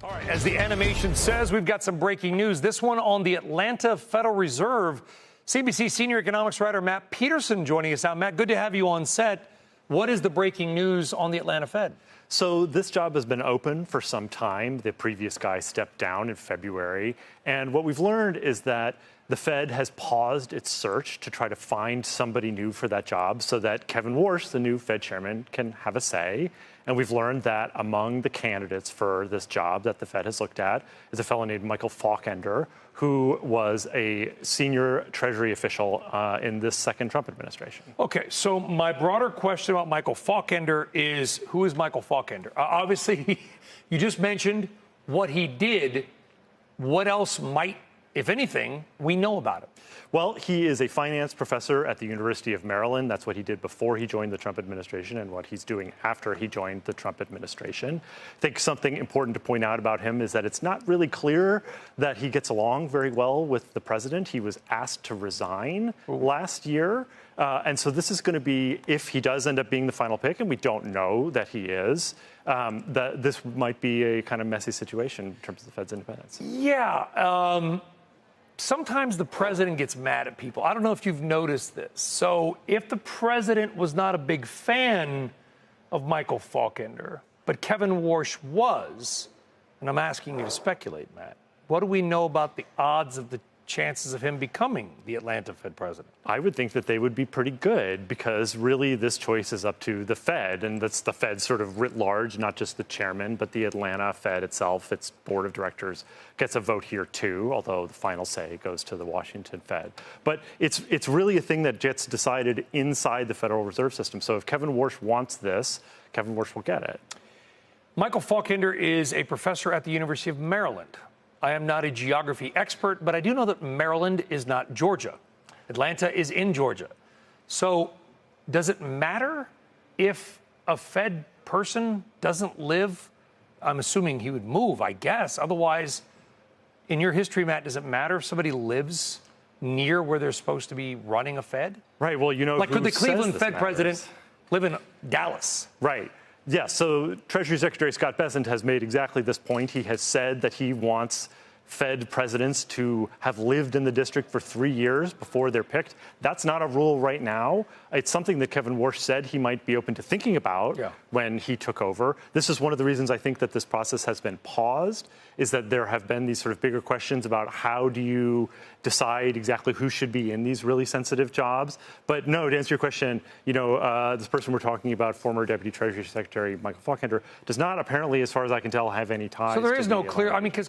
All right, as the animation says, we've got some breaking news. This one on the Atlanta Federal Reserve. CNBC senior economics writer Matt Peterson joining us now. Matt, good to have you on set. What is the breaking news on the Atlanta Fed? So this job has been open for some time. The previous guy stepped down in February. And what we've learned is that the Fed has paused its search to try to find somebody new for that job so that Kevin Warsh, the new Fed chairman, can have a say. And we've learned that among the candidates for this job that the Fed has looked at is a fellow named Michael Faulkender, who was a senior Treasury official in this second Trump administration. Okay, so my broader question about Michael Faulkender is, who is Michael Faulkender? Obviously, you just mentioned what he did. What else might, if anything, we know about him? Well, he is a finance professor at the University of Maryland. That's what he did before he joined the Trump administration and what he's doing after he joined the Trump administration. I think something important to point out about him is that it's not really clear that he gets along very well with the president. He was asked to resign last year. And so this is going to be, if he does end up being the final pick, and we don't know that he is, that this might be a kind of messy situation in terms of the Fed's independence. Yeah. Sometimes the president gets mad at people. I don't know if you've noticed this. So if the president was not a big fan of Michael Faulkender, but Kevin Warsh was, and I'm asking you to speculate, Matt, what do we know about the odds of the chances of him becoming the Atlanta Fed president? I would think that they would be pretty good because really this choice is up to the Fed, and that's the Fed sort of writ large, not just the chairman, but the Atlanta Fed itself, its board of directors gets a vote here too, although the final say goes to the Washington Fed. But it's really a thing that gets decided inside the Federal Reserve System. So if Kevin Warsh wants this, Kevin Warsh will get it. Michael Faulkender is a professor at the University of Maryland. I am not a geography expert, but I do know that Maryland is not Georgia. Atlanta is in Georgia. So does it matter if a Fed person doesn't live? I'm assuming he would move, I guess. Otherwise, in your history, Matt, does it matter if somebody lives near where they're supposed to be running a Fed? Right. Well, you know, like, could the Cleveland Fed matters? president live in Dallas? Right. Yeah, so Treasury Secretary Scott Bessent has made exactly this point. He has said that he wants Fed presidents to have lived in the district for 3 years before they're picked. That's not a rule right now. It's something that Kevin Warsh said he might be open to thinking about when he took over. This is one of the reasons I think that this process has been paused, is that there have been these sort of bigger questions about how do you decide exactly who should be in these really sensitive jobs. But no, to answer your question, you know, this person we're talking about, former Deputy Treasury Secretary Michael Faulkender, does not apparently, as far as I can tell, have any ties. So there to is no clear, I mean, because